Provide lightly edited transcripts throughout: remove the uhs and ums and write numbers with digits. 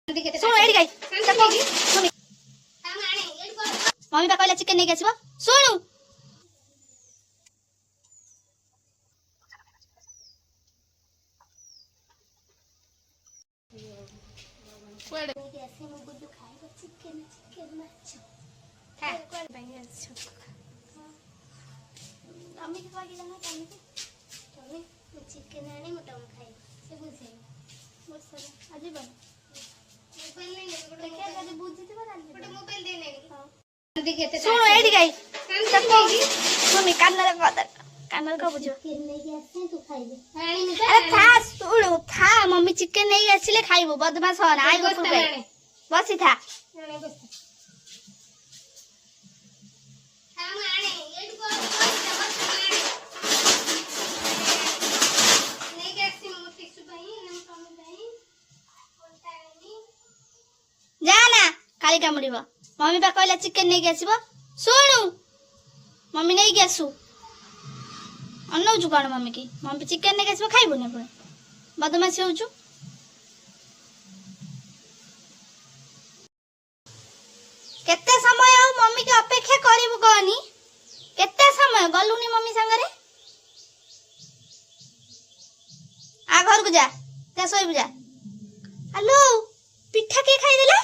सुन AD गाई mummy बा कहला चिकन नहीं आसब सुनु चिकन आनी मोटा खाई से बुझे आज बन सुनो एडी गाई सुन कानर का बुझो अरे था सुनो था मम्मी चिकन नहीं आसिले खाइबो बदमाश हो ना आइगो फुल बसी था जाना काली कामुड़ीब मम्मी बा कहला चिकन नहीं आसब शुणु मम्मी नहीं आसु अनौचु कौन मम्मी की मम्मी चिकन नहीं आसब खाइबुनि पुणी बदमाशी होचु केते समय आउ मम्मी की अपेक्षा करिबु कहनी केते समय गलुनी मम्मी संगरे आ घर को जा ते सोई बुझा हेलो पिठा के खाई देला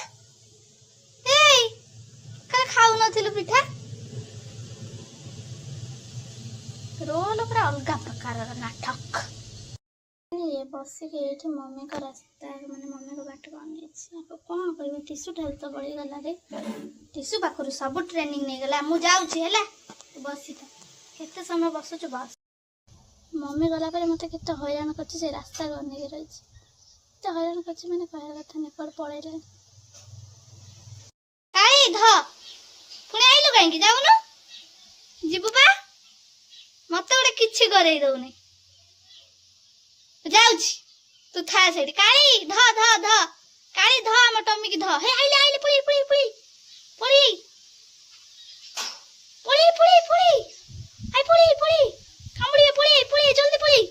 खाऊ नथिलु पिठा रोल पूरा अलग प्रकार नाटक ये बस के मम्मी का रास्ता माने मम्मी को बाट कौन कह टीसू ढाल तो बड़ी गला रे टीसू पाखरु सब ट्रेनिंग नहीं गला मु जाउछि हैला बसी था केते समय बसुछु बस मम्मी गला पर मते केते हैरान करछि से रास्ता गने के रहिछि ते हैरान करछि माने कहला कथा ने पर पळेले काई ध पुणे आइलु कहीं जाऊनु जीबु बा मत गोटे किछि करे दउनी जाउछि तू था सेठी काली ध ध ध काली ध हम टम्मी की ध हे आइले आइले पुड़ी पुड़ी पुड़ी पुड़ी पुड़ी पुड़ी पुड़ी आई पुड़ी पुड़ी कामुड़ी पुड़ी पुड़ी जल्दी पुड़ी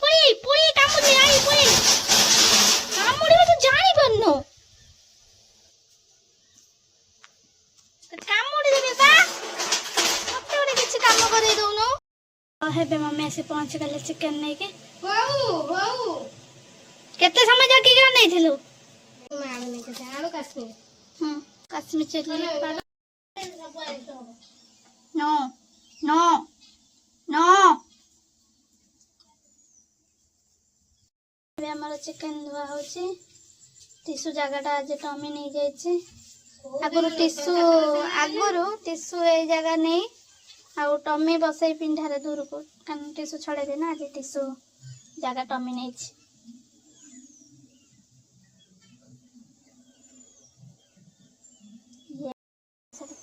पुड़ी पुड़ी कामुड़ी आई पुड़ी कामुड़ी तो जानी बननो हेबे मम्मी ऐसे पहुंच गले चिकन नहीं के वाऊ केते समय जाके क्या नहीं थिलु मैं आलू नहीं के आलू कश्मीर कश्मीर चटनी नो नो नो बे हमर चिकन धुआ होची टिश्यू जगहटा आज टमी नहीं जाइछि आगुरु टिश्यू ए जगह नहीं आउ टमी बसई पिंढारे दूर को कान टिश्यू छड़े दे ना आज टिश्यू जगह टमी नहीं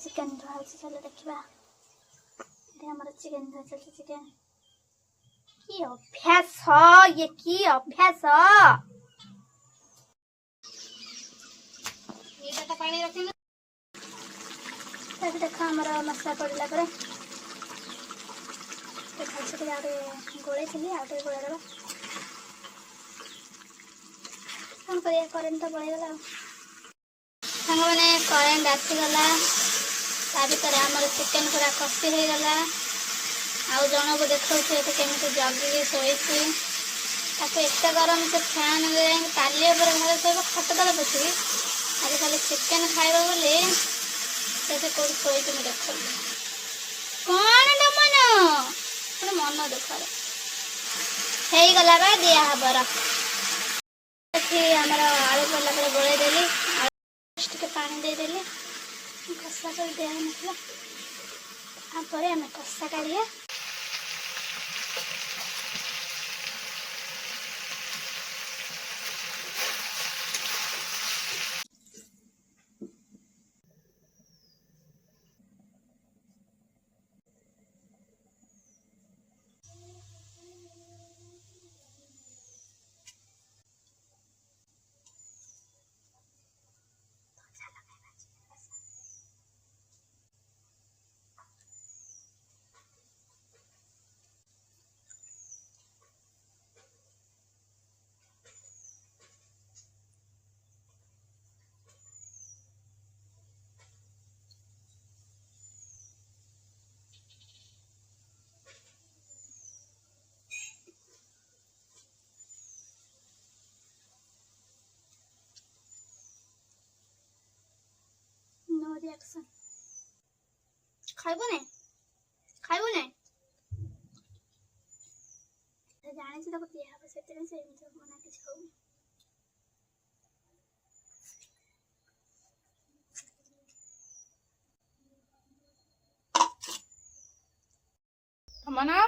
चिकन धुआ चलो देखा हमारा चिकन धुआ चलते चिकन की अभ्यास ये की अभ्यास पानी रखी देखा हमारा मसला पड़ला पर गोले थी आटे गोला दबा कौन कर करेन्ट तो पड़ेगा सांग मैंने करेन्ट आसीगला भर आम चिकेन पूरा कषि हो गला आउ जन को देखा केमी जगिकी शोची एत गरम से फैन ताली घर शोब खट तले बसिकी आज खाली चिकेन खाइब बोली से कौन शोची मुझे देख कौन मन मन दुख हो गला दिया हबर आमर आलू पड़ला गोल देली टे पानी देदेली कषा सब दिया नापर आम कषा काढ़िया रिएक्शन खाइबो ने जाने से ताको दिया हबो सेते से एमती मना किछ हो मना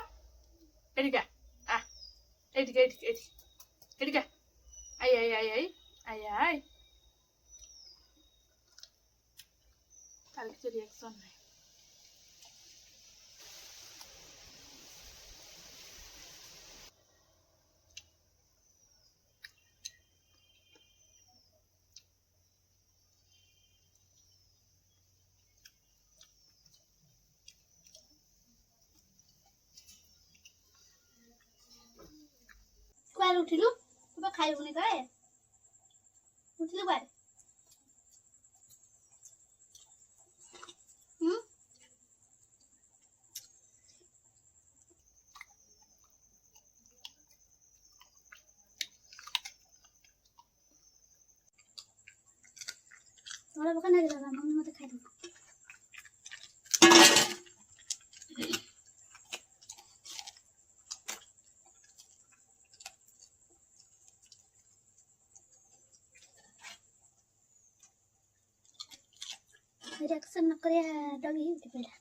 एडिका आ एडिका आई तार किसी रिएक्शन नहीं कुआर उठिलु तू खाइबुनी काए उठिलु कुआर थोड़ा बका नहीं लगा मम्मी मत खाइ दो रिएक्शन न करे डगी उठी पड़ा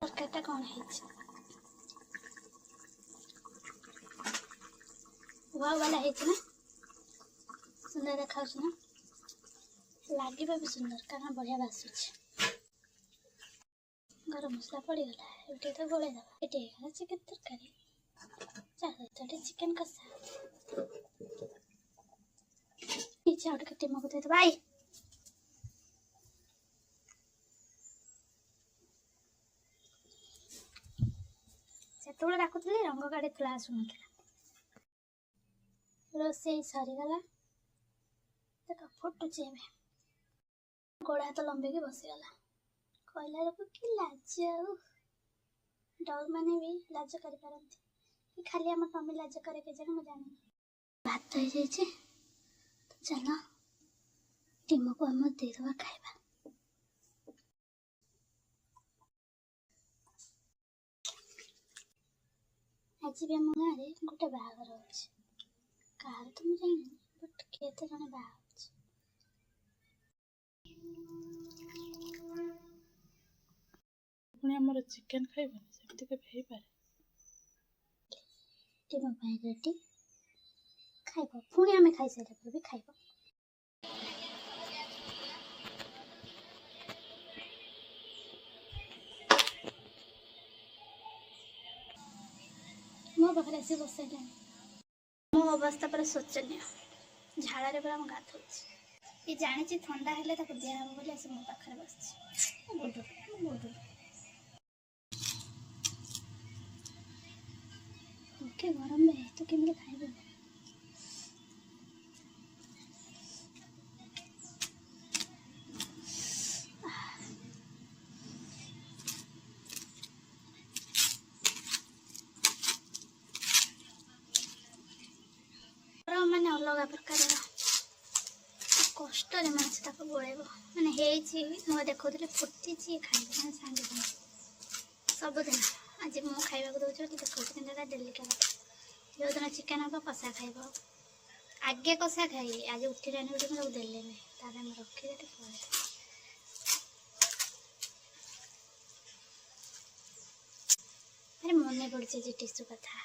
तरकारीटा कौन है वाव वाला है ना सुंदर देखा ना लगे भी सुंदर कारण बढ़िया बासुच गरम मसला पड़गला ये तो गोले दबा ये चिकेन तरकारी चाहे चिकेन कसा पीछे आउट के टीम को दे भाई सेतुले डाकुतले रंग गाड़ी थला आसुनथला रोसे सरीगला देखा फुटुचे में गोड़ा हाथ लंबे के बसीगला कहला लोक कि लाज डग मैंने भी लाज कर पारती कि खाली आम टमी लाज करे के जाने मुझे भात हो जाए तो चल टीम को आम देदबा खाइबा आज भी आम गाँव में गोटे बाहागर अच्छे कह तो मुझे जानी बट किए तो जड़े बाहा पुणी आमर चिकेन खाइबनी सेमती के भेई पारे टीम पाई रेडी खाइबो पुणी आमे खाइ सारे पर भी खाइबो मो पाखे आसी बसैले मो अवस्था पर शोचनीय झाड़े पूरा हम गाधो ये जानी थंडा हेले दिया हम बोले आस मो पाखे बस ओके गरम में तो केमती खाइबे मैंने अलग प्रकार कष्ट मनुष्य ताको गोड़ेब मैंने देखुली फुटी खाई सांगे सबुदिन आज मुझे खाइबा दूसरी देखा डेली का जो दिन चिकेन हम कषा खाइब आगे कषा खाई आज उठी रानी उठी मुझे देले रखी अरे मन पड़े टीसू कथा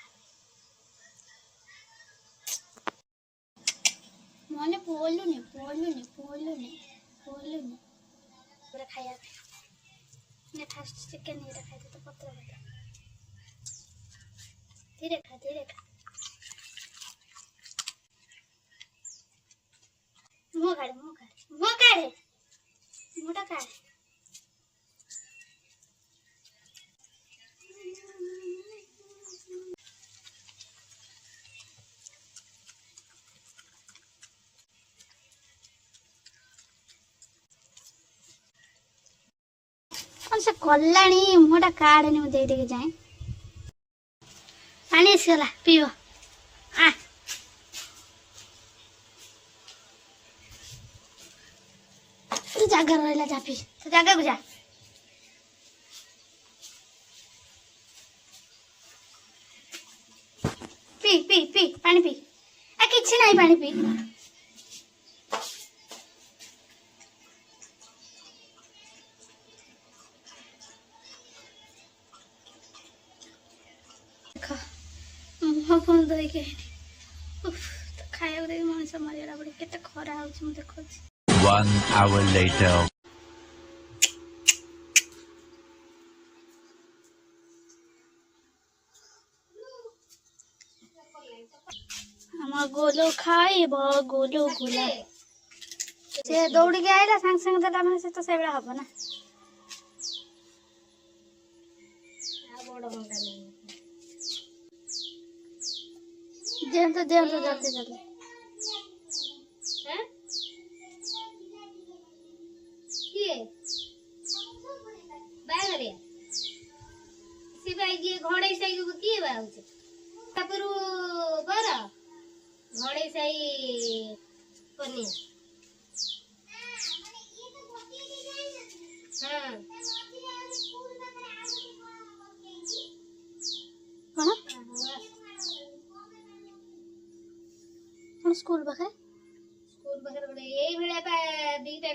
मन पोलुनी पूरा खाया फास्ट चिकेन ये खाई तो पत्र धीरे खा मुँह काढ़े मुँहटा काढ़े कौन से कलाणी मुँहटा काढ़े मुझे दे जाए पानी आसगला पीब आ कोठी जागा रहला जापी तो जागा को जा पी पी पी पानी पी आ किछि नहीं पानी पी मुह धोई के खाया देखिए मनीष मरिगला बड़े केते खरा होछि मु देखौछि 1 hour later. हम गोलो खाइब गोलो गोला से दौड़ी के आइला संग संग देला माने से तो सेबड़ा हबो ना देन तो जल्दी जल्दी हैं किए बागरे सिबाई जे घोड़े साई को किए बाउछ तापरु बर घोड़े साई पनी हां कौन स्कूल बखरे बड़े ए भेड़ा पा दीटा